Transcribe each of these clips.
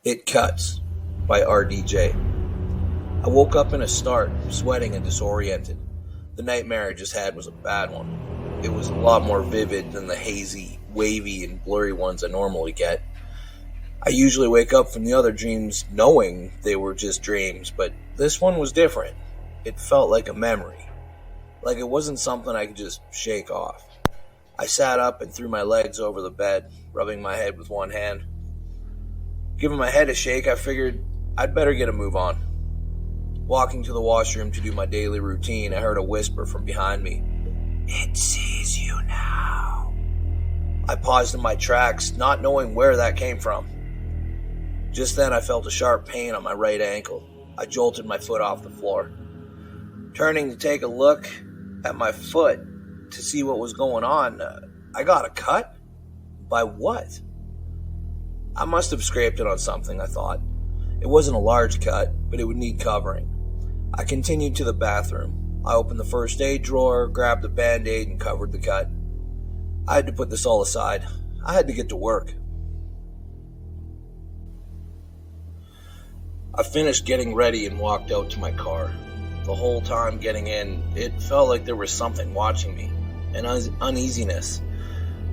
It Cuts by RDJ. I woke up in a start, sweating and disoriented. The nightmare I just had was a bad one. It was a lot more vivid than the hazy, wavy, and blurry ones I normally get. I usually wake up from the other dreams knowing they were just dreams, but this one was different. It felt like a memory, like it wasn't something I could just shake off. I sat up and threw my legs over the bed, rubbing my head with one hand. Giving my head a shake, I figured I'd better get a move on. Walking to the washroom to do my daily routine, I heard a whisper from behind me. "It sees you now." I paused in my tracks, not knowing where that came from. Just then I felt a sharp pain on my right ankle. I jolted my foot off the floor. Turning to take a look at my foot to see what was going on, I got a cut? By what? I must have scraped it on something, I thought. It wasn't a large cut, but it would need covering. I continued to the bathroom. I opened the first aid drawer, grabbed a Band-Aid, and covered the cut. I had to put this all aside. I had to get to work. I finished getting ready and walked out to my car. The whole time getting in, it felt like there was something watching me, an uneasiness,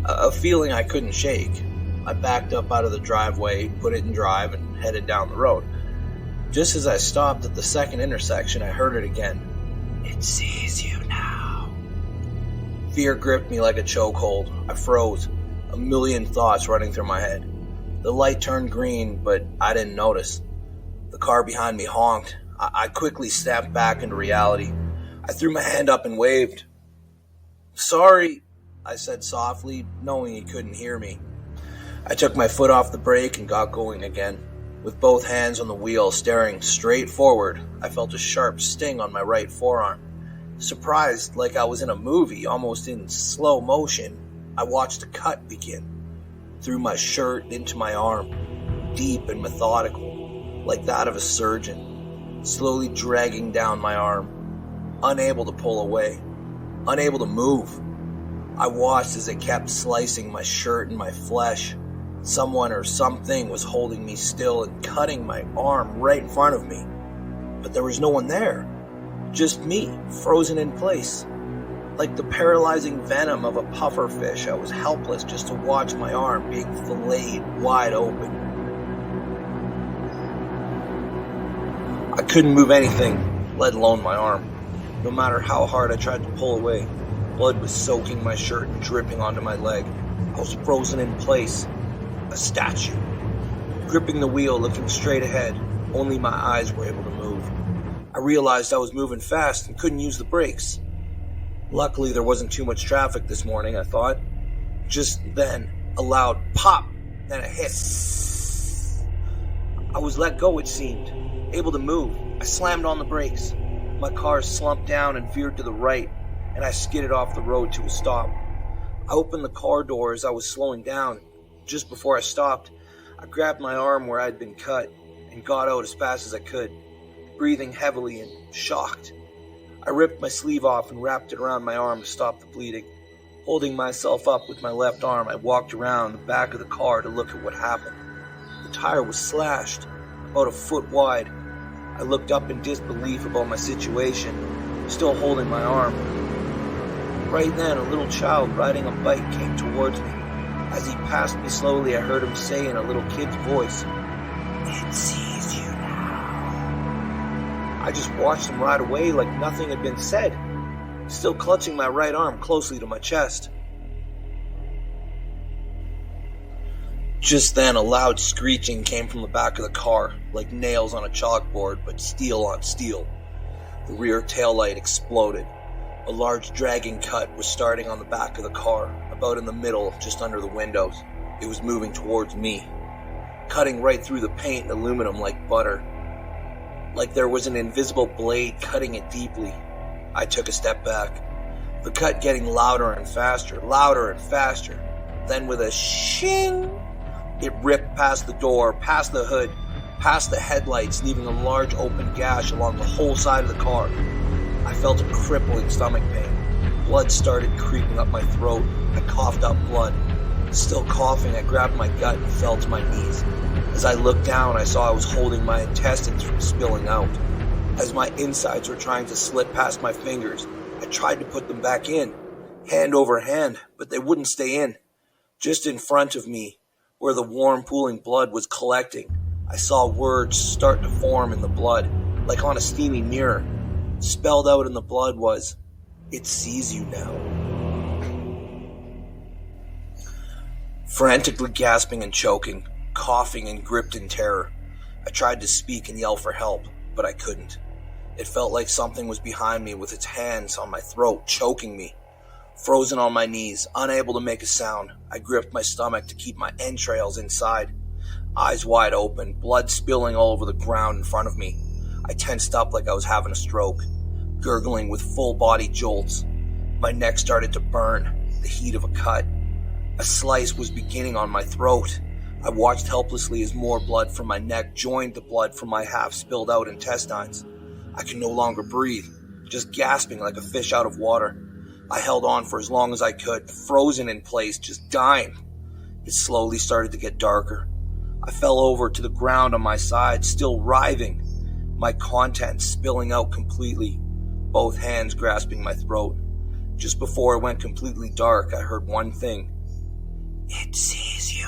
a feeling I couldn't shake. I backed up out of the driveway, put it in drive, and headed down the road. Just as I stopped at the second intersection, I heard it again. "It sees you now." Fear gripped me like a chokehold. I froze, a million thoughts running through my head. The light turned green, but I didn't notice. The car behind me honked. I quickly snapped back into reality. I threw my hand up and waved. "Sorry," I said softly, knowing he couldn't hear me. I took my foot off the brake and got going again. With both hands on the wheel, staring straight forward, I felt a sharp sting on my right forearm. Surprised, like I was in a movie, almost in slow motion, I watched a cut begin. Through my shirt into my arm, deep and methodical, like that of a surgeon, slowly dragging down my arm, unable to pull away, unable to move. I watched as it kept slicing my shirt and my flesh. Someone or something was holding me still and cutting my arm right in front of me. But there was no one there. Just me, frozen in place. Like the paralyzing venom of a puffer fish, I was helpless just to watch my arm being filleted wide open. I couldn't move anything, let alone my arm. No matter how hard I tried to pull away, blood was soaking my shirt and dripping onto my leg. I was frozen in place. A statue. Gripping the wheel, looking straight ahead, only my eyes were able to move. I realized I was moving fast and couldn't use the brakes. Luckily, there wasn't too much traffic this morning, I thought. Just then, a loud pop, then a hiss. I was let go, it seemed, able to move. I slammed on the brakes. My car slumped down and veered to the right, and I skidded off the road to a stop. I opened the car door as I was slowing down. Just before I stopped, I grabbed my arm where I'd been cut and got out as fast as I could, breathing heavily and shocked. I ripped my sleeve off and wrapped it around my arm to stop the bleeding. Holding myself up with my left arm, I walked around the back of the car to look at what happened. The tire was slashed, about a foot wide. I looked up in disbelief about my situation, still holding my arm. Right then, a little child riding a bike came towards me. As he passed me slowly, I heard him say in a little kid's voice, "It sees you now." I just watched him ride away like nothing had been said, still clutching my right arm closely to my chest. Just then, a loud screeching came from the back of the car, like nails on a chalkboard, but steel on steel. The rear taillight exploded. A large dragging cut was starting on the back of the car, about in the middle, just under the windows. It was moving towards me, cutting right through the paint and aluminum like butter. Like there was an invisible blade cutting it deeply. I took a step back, the cut getting louder and faster. Then with a shing, it ripped past the door, past the hood, past the headlights, leaving a large open gash along the whole side of the car. I felt a crippling stomach pain. Blood started creeping up my throat. I coughed up blood. Still coughing, I grabbed my gut and fell to my knees. As I looked down, I saw I was holding my intestines from spilling out. As my insides were trying to slip past my fingers, I tried to put them back in, hand over hand, but they wouldn't stay in. Just in front of me, where the warm pooling blood was collecting, I saw words start to form in the blood, like on a steamy mirror. Spelled out in the blood was, "It sees you now." Frantically gasping and choking, coughing and gripped in terror, I tried to speak and yell for help, but I couldn't. It felt like something was behind me with its hands on my throat, choking me. Frozen on my knees, unable to make a sound, I gripped my stomach to keep my entrails inside. Eyes wide open, blood spilling all over the ground in front of me. I tensed up like I was having a stroke, gurgling with full body jolts. My neck started to burn, the heat of a cut. A slice was beginning on my throat. I watched helplessly as more blood from my neck joined the blood from my half-spilled out intestines. I could no longer breathe, just gasping like a fish out of water. I held on for as long as I could, frozen in place, just dying. It slowly started to get darker. I fell over to the ground on my side, still writhing, my contents spilling out completely, both hands grasping my throat. Just before it went completely dark, I heard one thing. "It sees you."